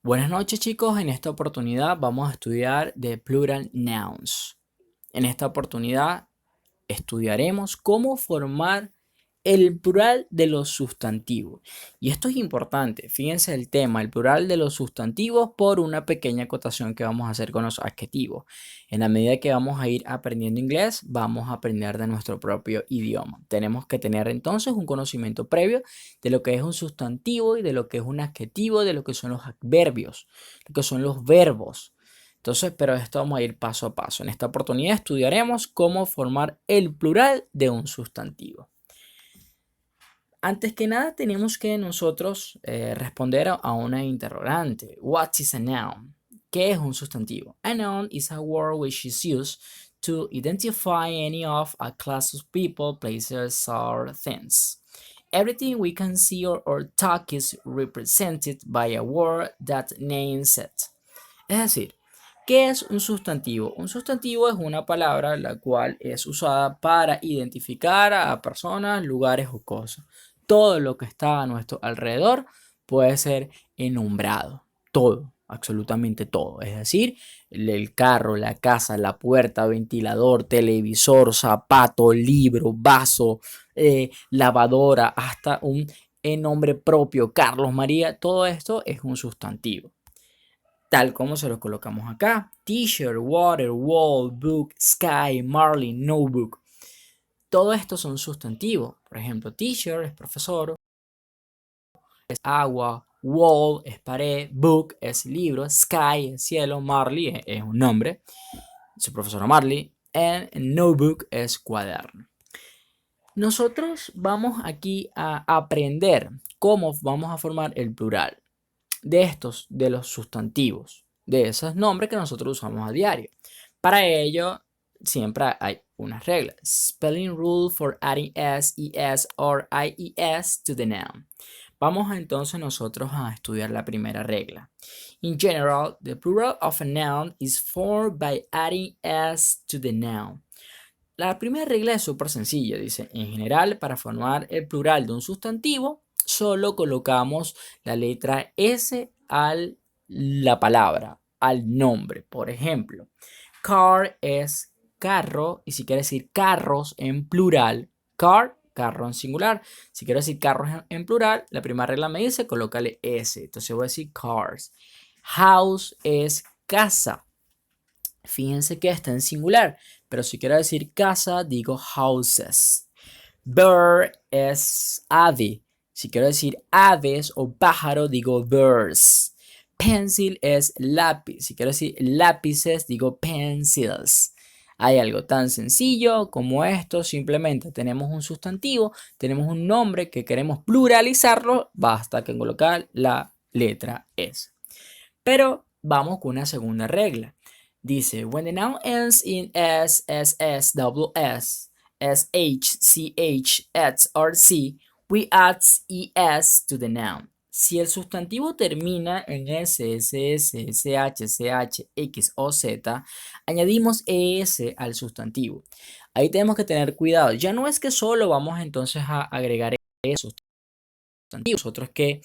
Buenas noches chicos, en esta oportunidad vamos a estudiar de plural nouns. En esta oportunidad estudiaremos cómo formar el plural de los sustantivos. Y esto es importante, fíjense el tema, el plural de los sustantivos por una pequeña acotación que vamos a hacer con los adjetivos. En la medida que vamos a ir aprendiendo inglés, vamos a aprender de nuestro propio idioma. Tenemos que tener entonces un conocimiento previo de lo que es un sustantivo y de lo que es un adjetivo, de lo que son los adverbios, lo que son los verbos. Entonces, pero esto vamos a ir paso a paso. En esta oportunidad estudiaremos cómo formar el plural de un sustantivo. Antes que nada, tenemos que nosotros responder a una interrogante. What is a noun? ¿Qué es un sustantivo? A noun is a word which is used to identify any of a class of people, places, or things. Everything we can see or talk is represented by a word that names it. Es decir, ¿qué es un sustantivo? Un sustantivo es una palabra la cual es usada para identificar a personas, lugares o cosas. Todo lo que está a nuestro alrededor puede ser enombrado. Todo, absolutamente todo. Es decir, el carro, la casa, la puerta, ventilador, televisor, zapato, libro, vaso, lavadora, hasta un nombre propio, Carlos María. Todo esto es un sustantivo tal como se lo colocamos acá. T-shirt, water, wall, book, sky, Marley, notebook. Todo esto son sustantivos. Por ejemplo, t-shirt es profesor, es agua, wall es pared, book es libro, sky es cielo, Marley es un nombre, su profesor Marley, and notebook es cuaderno. Nosotros vamos aquí a aprender cómo vamos a formar el plural de los sustantivos, de esos nombres que nosotros usamos a diario. Para ello, siempre hay unas reglas. Spelling rule for adding s, es or ies to the noun. Vamos entonces nosotros a estudiar la primera regla. In general, the plural of a noun is formed by adding s to the noun. La primera regla es súper sencilla, dice, en general, para formar el plural de un sustantivo, solo colocamos la letra S a la palabra, al nombre. Por ejemplo, car es carro, y si quiere decir carros en plural, car, carro en singular. Si quiero decir carros en plural, la primera regla me dice, colócale S. Entonces voy a decir cars. House es casa. Fíjense que está en singular, pero si quiero decir casa, digo houses. Bird es ave. Si quiero decir aves o pájaro, digo birds. Pencil es lápiz. Si quiero decir lápices, digo pencils. Hay algo tan sencillo como esto. Simplemente tenemos un sustantivo, tenemos un nombre que queremos pluralizarlo. Basta que colocar la letra S. Pero vamos con una segunda regla. Dice, when the noun ends in s, ss, double s, sh, ch, ets, or c, we add es to the noun. Si el sustantivo termina en s, ss, sh, ch, x o z, añadimos es al sustantivo. Ahí tenemos que tener cuidado. Ya no es que solo vamos entonces a agregar esos sustantivos, nosotros que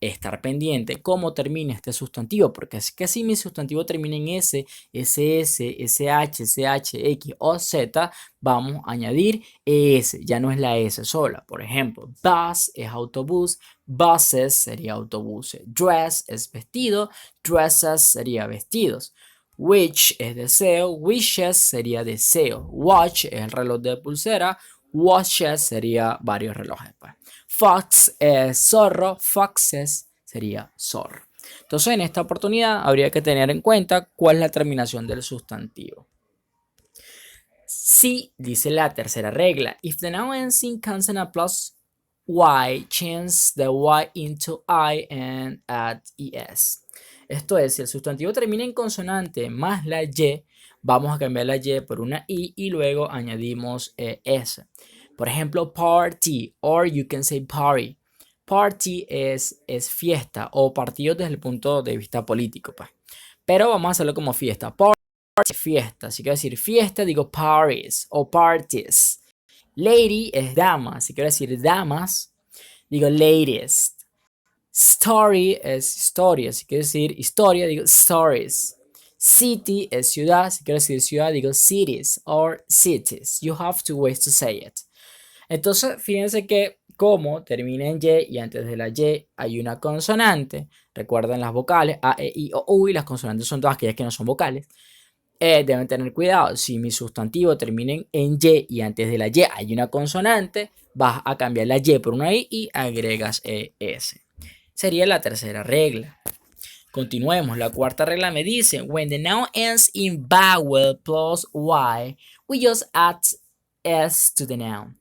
estar pendiente cómo termina este sustantivo, porque es que si mi sustantivo termina en S, SS, SH, CH, X o Z, vamos a añadir ES, ya no es la S sola. Por ejemplo, bus es autobús, buses sería autobuses, dress es vestido, dresses sería vestidos. Wish es deseo, wishes sería deseo, watch es el reloj de pulsera, watches sería varios relojes. Pues. Fox es zorro, foxes sería zorro. Entonces en esta oportunidad habría que tener en cuenta cuál es la terminación del sustantivo. Si dice la tercera regla, if the noun ends in consonant plus y, change the y into I and add es. Esto es, si el sustantivo termina en consonante más la y, vamos a cambiar la y por una i y luego añadimos s. Por ejemplo, party, or you can say party. Party es fiesta o partido desde el punto de vista político, pues. Pero vamos a hacerlo como fiesta. Party, fiesta. Si quiero decir fiesta, digo parties o parties. Lady es dama. Si quiero decir damas, digo ladies. Story es historia, si quiero decir historia, digo stories. City es ciudad, si quiero decir ciudad, digo cities or cities. You have two ways to say it. Entonces, fíjense que como termina en Y y antes de la Y hay una consonante, recuerden las vocales A, E, I, O, U y las consonantes son todas aquellas que no son vocales. Deben tener cuidado, si mi sustantivo termina en Y antes de la Y hay una consonante, vas a cambiar la Y por una I y agregas ES. Sería la tercera regla. Continuemos. La cuarta regla me dice, when the noun ends in vowel plus Y, we just add S to the noun.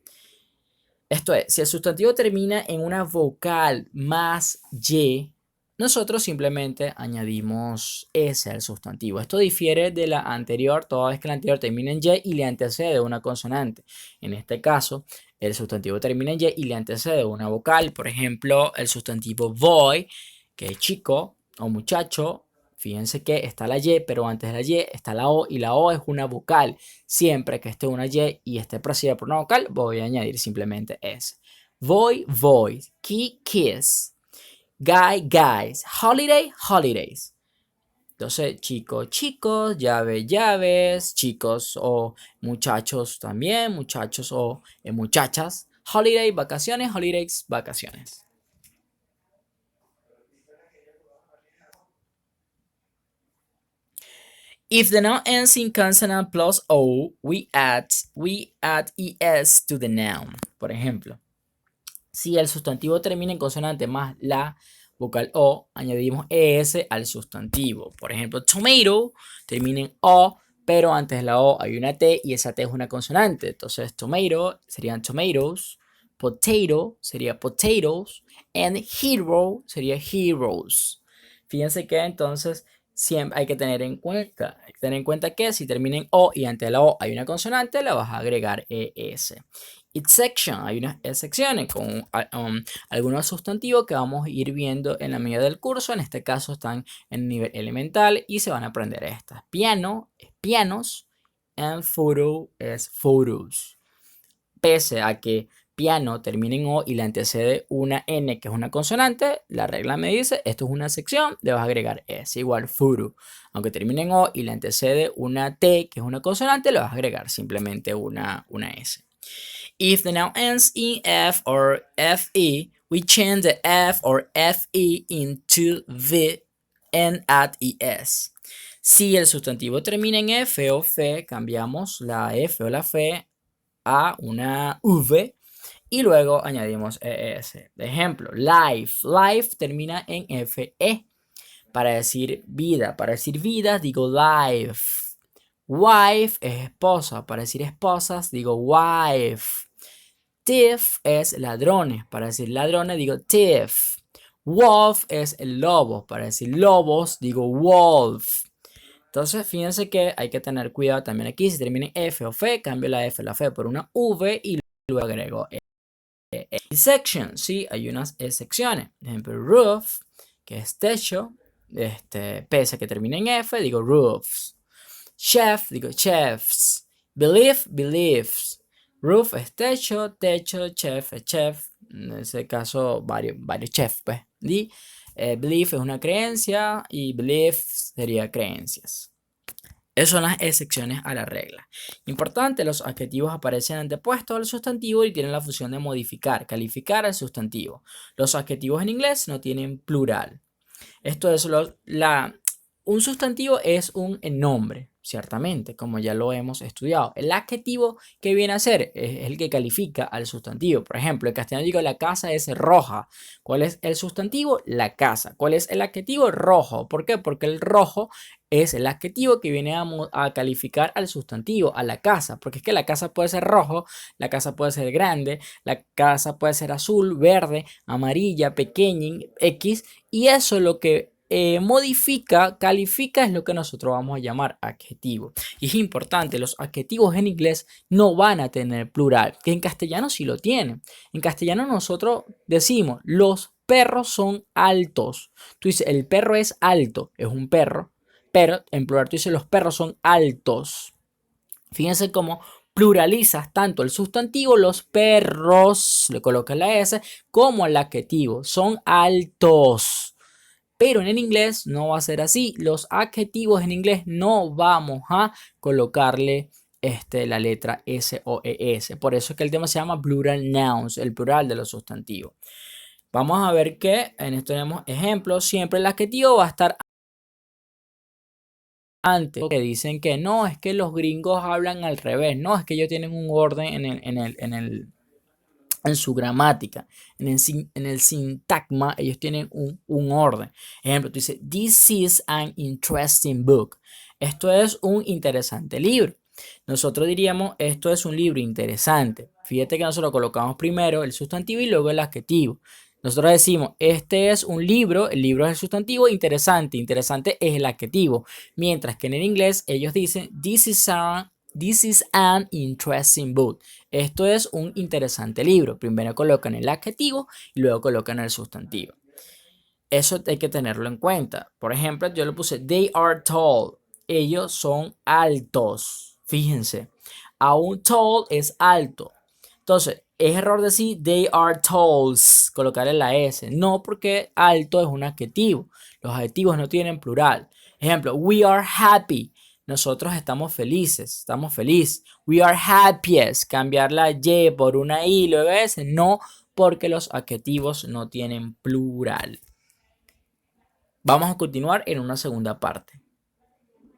Esto es, si el sustantivo termina en una vocal más Y, nosotros simplemente añadimos S al sustantivo. Esto difiere de la anterior, toda vez que la anterior termina en Y y le antecede una consonante. En este caso, el sustantivo termina en Y y le antecede una vocal. Por ejemplo, el sustantivo boy, que es chico o muchacho. Fíjense que está la Y, pero antes de la Y está la O y la O es una vocal. Siempre que esté una Y y esté precedida por una vocal, voy a añadir simplemente S. Boy, boys. Key, kiss. Guy, guys. Holiday, holidays. Entonces, chicos, chicos, llave, llaves, chicos o muchachos también, muchachos o muchachas. Holiday, vacaciones, holidays, vacaciones. If the noun ends in consonant plus O, we add ES to the noun. Por ejemplo, si el sustantivo termina en consonante más la vocal O, añadimos ES al sustantivo. Por ejemplo, tomato termina en O, pero antes de la O hay una T y esa T es una consonante. Entonces, tomato serían tomatoes, potato sería potatoes, and hero sería heroes. Fíjense que entonces siempre hay que tener en cuenta que si termina en O y antes de la O hay una consonante, la vas a agregar ES. It's section, hay unas secciones con algunos sustantivos que vamos a ir viendo en la medida del curso. En este caso están en nivel elemental y se van a aprender estas. Piano es pianos and photo es photos. Pese a que piano termina en O y le antecede una N que es una consonante, la regla me dice, esto es una sección, le vas a agregar S, igual furu. Aunque termine en O y le antecede una T que es una consonante, le vas a agregar simplemente una S. If the noun ends in F or FE, we change the F or FE into V and add ES. Si el sustantivo termina en F o F, cambiamos la F o la F a una V y luego añadimos ES. De ejemplo, life. Life termina en FE. Para decir vida digo life. Wife es esposa. Para decir esposas digo wife. Thief es ladrones. Para decir ladrones digo thief. Wolf es el lobo. Para decir lobos digo wolf. Entonces, fíjense que hay que tener cuidado también aquí. Si termina en F o F, cambio la F o la F por una V y luego agrego E. Section, sí, hay unas secciones. Por ejemplo, roof, que es techo. Pese a que termina en F, digo roofs. Chef, digo chefs. Belief, beliefs. Roof es techo, techo, chef es chef. En ese caso, varios chefs, pues. Belief es una creencia y beliefs sería creencias. Esas son las excepciones a la regla. Importante, los adjetivos aparecen antepuestos al sustantivo y tienen la función de modificar, calificar al sustantivo. Los adjetivos en inglés no tienen plural. Esto es un sustantivo es un nombre, ciertamente, como ya lo hemos estudiado. El adjetivo que viene a ser es el que califica al sustantivo. Por ejemplo, en castellano digo la casa es roja. ¿Cuál es el sustantivo? La casa. ¿Cuál es el adjetivo? Rojo. ¿Por qué? Porque el rojo es el adjetivo que viene a calificar al sustantivo, a la casa. Porque es que la casa puede ser rojo, la casa puede ser grande, la casa puede ser azul, verde, amarilla, pequeña, X. Y eso es lo que modifica, califica, es lo que nosotros vamos a llamar adjetivo. Y es importante, los adjetivos en inglés no van a tener plural, que en castellano sí lo tienen. En castellano nosotros decimos, los perros son altos. Tú dices, el perro es alto, es un perro, pero en plural tú dices, los perros son altos. Fíjense cómo pluralizas tanto el sustantivo, los perros, le colocas la S, como el adjetivo. Son altos. Pero en el inglés no va a ser así. Los adjetivos en inglés no vamos a colocarle la letra S o ES. Por eso es que el tema se llama plural nouns, el plural de los sustantivos. Vamos a ver que en esto tenemos ejemplos. Siempre el adjetivo va a estar antes. Que dicen que no, es que los gringos hablan al revés. No, es que ellos tienen un orden en su gramática, en el sintagma, ellos tienen un orden. Ejemplo, tú dices, this is an interesting book. Esto es un interesante libro. Nosotros diríamos, esto es un libro interesante. Fíjate que nosotros colocamos primero el sustantivo y luego el adjetivo. Nosotros decimos, este es un libro, el libro es el sustantivo, interesante, interesante es el adjetivo. Mientras que en el inglés ellos dicen, this is an interesting book. Esto es un interesante libro. Primero colocan el adjetivo y luego colocan el sustantivo. Eso hay que tenerlo en cuenta. Por ejemplo, yo le puse they are tall. Ellos son altos. Fíjense. Aún tall es alto. Entonces, es error decir they are talls, colocarle la S. No, porque alto es un adjetivo. Los adjetivos no tienen plural. Ejemplo, we are happy. Nosotros estamos felices, estamos felices. We are happiest. Cambiar la Y por una I y luego S. No, porque los adjetivos no tienen plural. Vamos a continuar en una segunda parte.